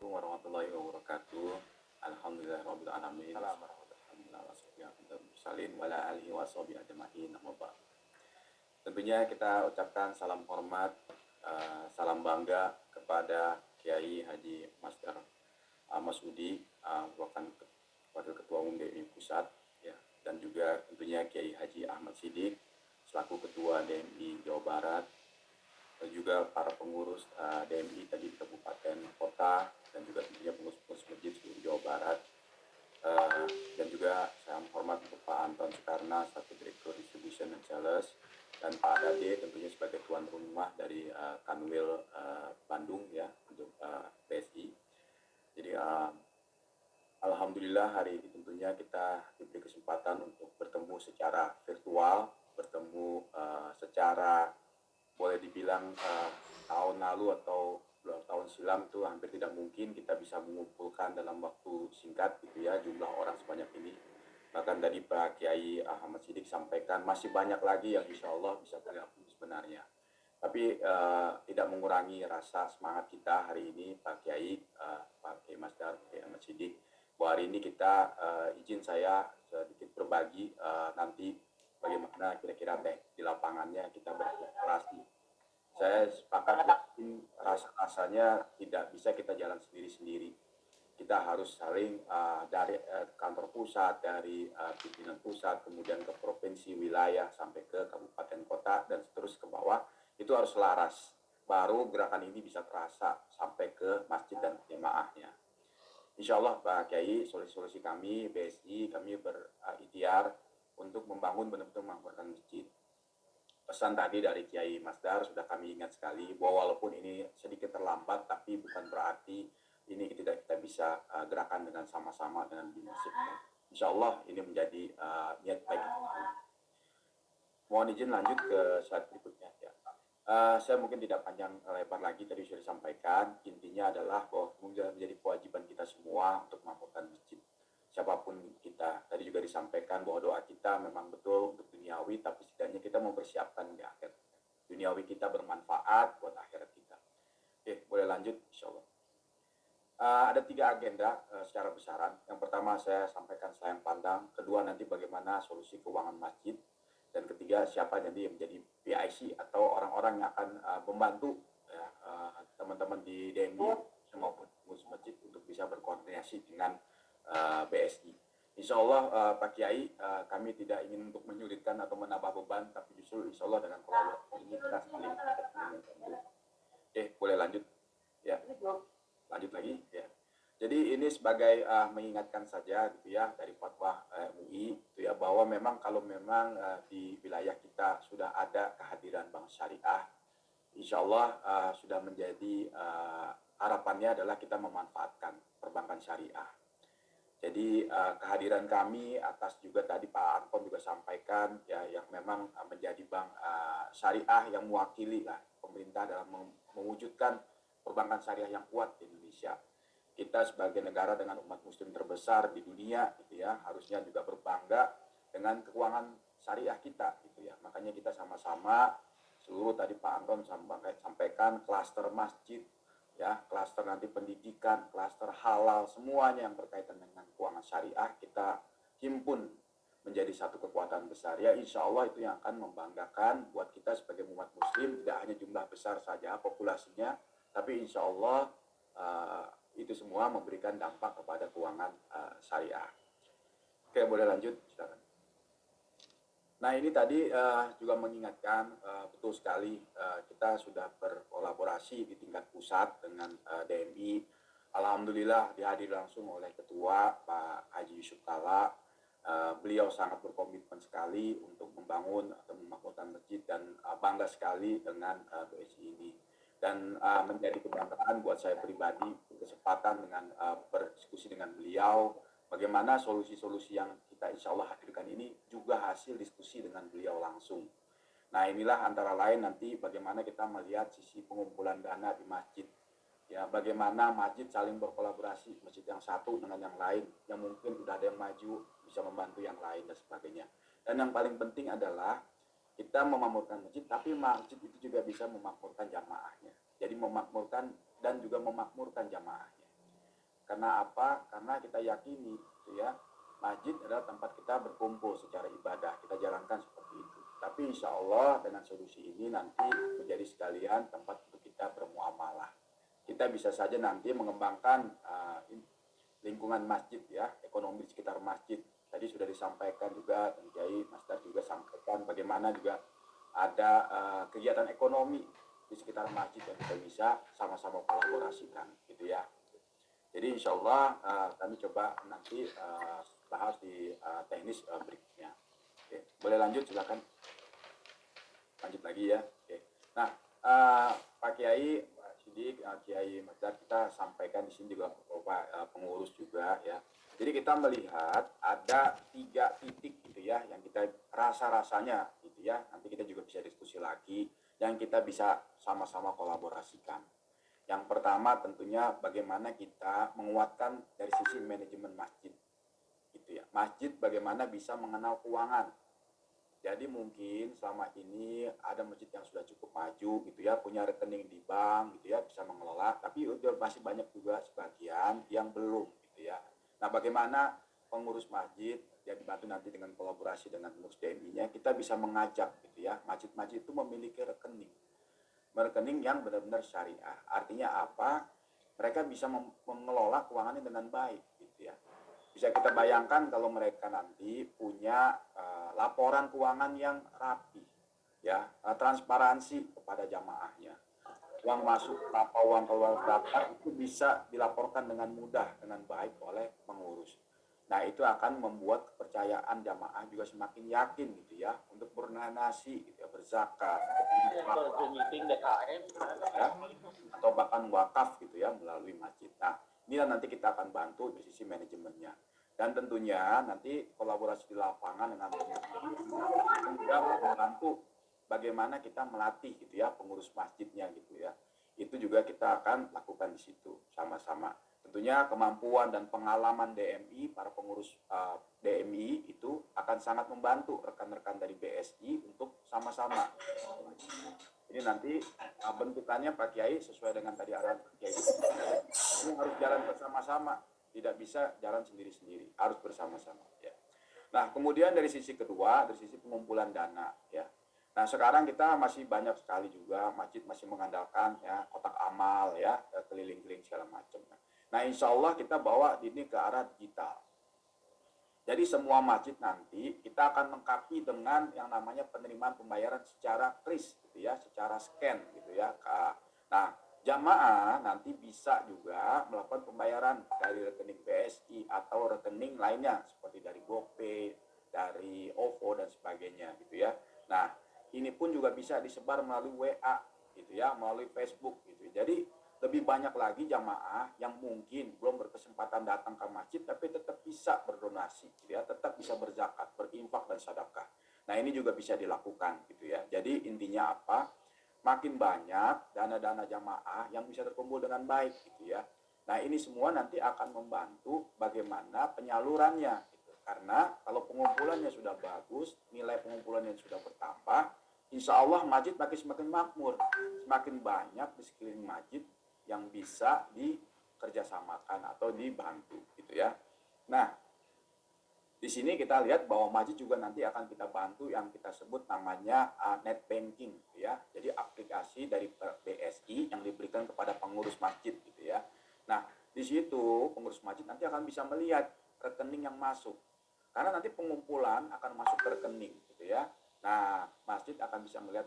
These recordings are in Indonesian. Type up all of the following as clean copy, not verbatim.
Assalamualaikum warahmatullahi wabarakatuh. Alhamdulillahirabbil alamin. Assalamualaikum. Alhamdulillah wassalin wala alihi washabihi ajmain. Amma ba'd. Tentunya kita ucapkan salam hormat, salam bangga kepada Kiai Haji Masdar Masudi, merupakan Wakil Ketua Umum DMI Pusat, ya, dan juga tentunya Kiai Haji Ahmad Siddiq selaku Ketua DMI Jawa Barat, dan juga para pengurus DMI tadi di kabupaten kota, dan juga tentunya pengurus-pengurus masjid seluruh Jawa Barat, dan juga saya hormat untuk Pak Anton Soekarna selaku Direktur Distribution and Sales, dan Pak Dade tentunya sebagai tuan rumah dari Kanwil Bandung, ya, untuk PSI. Jadi alhamdulillah hari ini tentunya kita diberi kesempatan untuk bertemu secara virtual, bertemu secara boleh dibilang tahun lalu atau 2 tahun silam itu hampir tidak mungkin kita bisa mengumpulkan dalam waktu singkat gitu ya jumlah orang sebanyak ini. Bahkan tadi Pak Kiai Ahmad Siddiq sampaikan masih banyak lagi yang insya Allah bisa tergabung sebenarnya. Tapi tidak mengurangi rasa semangat kita hari ini Pak Kiai, Pak Kiai Masdar, Kiai Ahmad Siddiq, bahwa hari ini kita izin saya sedikit berbagi nanti bagaimana kira-kira di lapangannya kita beroperasi. Saya sepakat yakin rasanya tidak bisa kita jalan sendiri-sendiri. Kita harus saling dari kantor pusat, dari pimpinan pusat, kemudian ke provinsi, wilayah, sampai ke kabupaten kota, dan terus ke bawah. Itu harus selaras. Baru gerakan ini bisa terasa sampai ke masjid dan jemaahnya. Insya Allah Pak Kiai, solusi kami, BSI, kami berikhtiar untuk membangun benar-benar membangun masjid. Pesan tadi dari Kiai Masdar sudah kami ingat sekali bahwa walaupun ini sedikit terlambat tapi bukan berarti ini tidak kita bisa gerakan dengan sama-sama dengan di masjid. Insya Allah ini menjadi niat baik. Mohon izin lanjut ke slide berikutnya ya. Saya mungkin tidak panjang lebar lagi, tadi sudah disampaikan. Intinya adalah bahwa menjadi kewajiban kita semua untuk membangun masjid. Siapapun kita, tadi juga disampaikan bahwa doa kita memang betul untuk duniawi, tapi setidaknya kita mempersiapkan di akhirat. Duniawi kita bermanfaat buat akhirat kita. Oke, boleh lanjut insya Allah. Ada 3 agenda secara besaran. Yang pertama saya sampaikan selain pandang, kedua nanti bagaimana solusi keuangan masjid, dan ketiga siapa jadi yang menjadi PIC atau orang-orang yang akan membantu ya, teman-teman di DMI maupun pengurus masjid untuk bisa berkoordinasi dengan BSI. Insya Allah Pak Kiai, kami tidak ingin untuk menyulitkan atau menambah beban, tapi justru insya Allah dengan kolaborasi ini kita saling membantu. Oke, boleh lanjut ya. Lanjut lagi ya. Jadi ini sebagai mengingatkan saja gitu ya dari fatwa MUI gitu ya, bahwa memang kalau memang di wilayah kita sudah ada kehadiran bank syariah, insya Allah sudah menjadi harapannya adalah kita memanfaatkan perbankan syariah. Jadi kehadiran kami atas juga tadi Pak Anton juga sampaikan ya, yang memang menjadi bank syariah yang mewakili lah pemerintah dalam mewujudkan perbankan syariah yang kuat di Indonesia. Kita sebagai negara dengan umat muslim terbesar di dunia gitu ya, harusnya juga berbangga dengan keuangan syariah kita gitu ya. Makanya kita sama-sama seluruh tadi Pak Anton sampaikan klaster masjid ya, klaster nanti pendidikan, klaster halal, semuanya yang berkaitan dengan keuangan syariah kita himpun menjadi satu kekuatan besar ya. Insya Allah itu yang akan membanggakan buat kita sebagai umat muslim, tidak hanya jumlah besar saja populasinya, tapi insya Allah itu semua memberikan dampak kepada keuangan syariah. Oke, boleh lanjut silakan. Nah ini tadi juga mengingatkan betul sekali kita sudah berkolaborasi di tingkat pusat dengan DMI. Alhamdulillah dihadiri langsung oleh Ketua Pak Haji Yusuf Kala. Beliau sangat berkomitmen sekali untuk membangun atau memakmurkan masjid, dan bangga sekali dengan BSI ini. Dan menjadi kebanggaan buat saya pribadi kesempatan dengan berdiskusi dengan beliau, bagaimana solusi-solusi yang kita insya Allah hadirkan ini juga hasil diskusi dengan beliau langsung. Nah inilah antara lain nanti bagaimana kita melihat sisi pengumpulan dana di masjid. Ya, bagaimana masjid saling berkolaborasi, masjid yang satu dengan yang lain, yang mungkin sudah ada yang maju, bisa membantu yang lain dan sebagainya. Dan yang paling penting adalah kita memakmurkan masjid, tapi masjid itu juga bisa memakmurkan jamaahnya. Jadi memakmurkan dan juga memakmurkan jamaahnya. Karena apa? Karena kita yakini gitu ya, masjid adalah tempat kita berkumpul secara ibadah, kita jalankan seperti itu. Tapi insya Allah dengan solusi ini nanti menjadi sekalian tempat untuk kita bermuamalah. Kita bisa saja nanti mengembangkan lingkungan masjid ya, ekonomi di sekitar masjid. Tadi sudah disampaikan juga, dan Kiai Mas Dar juga sampaikan bagaimana juga ada kegiatan ekonomi di sekitar masjid yang kita bisa sama-sama kolaborasikan gitu ya. Jadi insya Allah kami coba nanti bahas di teknis berikutnya. Oke, boleh lanjut silakan. Lanjut lagi ya. Oke. Nah, Pak Kiai, Pak Sidik, Kiai Mas Dar, kita sampaikan di sini juga Bapak pengurus juga ya. Jadi kita melihat ada 3 titik gitu ya yang kita rasa-rasanya gitu ya. Nanti kita juga bisa diskusi lagi yang kita bisa sama-sama kolaborasikan. Yang pertama tentunya bagaimana kita menguatkan dari sisi manajemen masjid gitu ya. Masjid bagaimana bisa mengenal keuangan. Jadi mungkin selama ini ada masjid yang sudah cukup maju gitu ya, punya rekening di bank gitu ya, bisa mengelola, tapi masih banyak juga sebagian yang belum gitu ya. Nah, bagaimana pengurus masjid yang dibantu nanti dengan kolaborasi dengan pengurus DMI-nya, kita bisa mengajak gitu ya, masjid-masjid itu memiliki rekening yang benar-benar syariah. Artinya apa? Mereka bisa mengelola keuangannya dengan baik gitu ya. Bisa kita bayangkan kalau mereka nanti punya laporan keuangan yang rapi ya, transparansi kepada jamaahnya. Uang masuk berapa, uang keluar berapa itu bisa dilaporkan dengan mudah, dengan baik oleh pengurus. Nah, itu akan membuat kepercayaan jamaah juga semakin yakin gitu ya untuk berdonasi gitu ya, berzakat ya, atau bahkan wakaf gitu ya melalui masjid. Nah, inilah nanti kita akan bantu di sisi manajemennya. Dan tentunya nanti kolaborasi di lapangan dengan juga membantu bagaimana kita melatih gitu ya pengurus masjidnya gitu ya. Itu juga kita akan lakukan di situ sama-sama. Tentunya kemampuan dan pengalaman DMI, para pengurus DMI itu akan sangat membantu rekan-rekan dari BSI untuk sama-sama. Jadi nanti bentukannya Pak Kiai sesuai dengan tadi arahan Pak Kiai. Ini harus jalan bersama-sama, tidak bisa jalan sendiri-sendiri, harus bersama-sama ya. Nah, kemudian dari sisi kedua, dari sisi pengumpulan dana ya. Nah, sekarang kita masih banyak sekali juga masjid masih mengandalkan ya kotak amal ya, keliling-keliling segala macam. Nah, insya Allah kita bawa ini ke arah digital. Jadi semua masjid nanti kita akan lengkapi dengan yang namanya penerimaan pembayaran secara kris gitu ya, secara scan gitu ya. Nah, jamaah nanti bisa juga melakukan pembayaran dari rekening BSI atau rekening lainnya seperti dari GoPay, dari OVO dan sebagainya gitu ya. Nah, ini pun juga bisa disebar melalui WA gitu ya, melalui Facebook gitu. Jadi lebih banyak lagi jamaah yang mungkin belum berkesempatan datang ke masjid tapi tetap bisa berdonasi gitu ya, tetap bisa berzakat, berinfak dan sedekah. Nah, ini juga bisa dilakukan gitu ya. Jadi intinya apa? Makin banyak dana-dana jamaah yang bisa terkumpul dengan baik gitu ya. Nah, ini semua nanti akan membantu bagaimana penyalurannya gitu. Karena kalau pengumpulannya sudah bagus, nilai pengumpulannya sudah bertambah, insya Allah masjid makin semakin makmur, semakin banyak di sekeliling masjid yang bisa dikerjasamakan atau dibantu gitu ya. Nah, di sini kita lihat bahwa masjid juga nanti akan kita bantu yang kita sebut namanya net banking gitu ya. Jadi aplikasi dari BSI yang diberikan kepada pengurus masjid gitu ya. Nah, di situ pengurus masjid nanti akan bisa melihat rekening yang masuk. Karena nanti pengumpulan akan masuk ke rekening gitu ya. Nah, masjid akan bisa melihat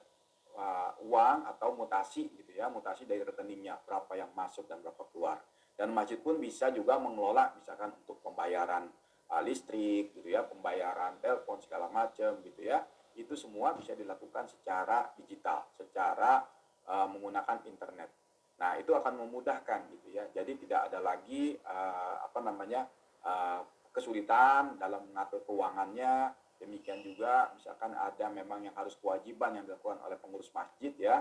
uang atau mutasi gitu ya, mutasi dari rekeningnya, berapa yang masuk dan berapa keluar. Dan masjid pun bisa juga mengelola misalkan untuk pembayaran listrik gitu ya, pembayaran telepon segala macam gitu ya. Itu semua bisa dilakukan secara digital, secara menggunakan internet. Nah, itu akan memudahkan gitu ya. Jadi tidak ada lagi kesulitan dalam mengatur keuangannya. Demikian juga misalkan ada memang yang harus kewajiban yang dilakukan oleh pengurus masjid ya,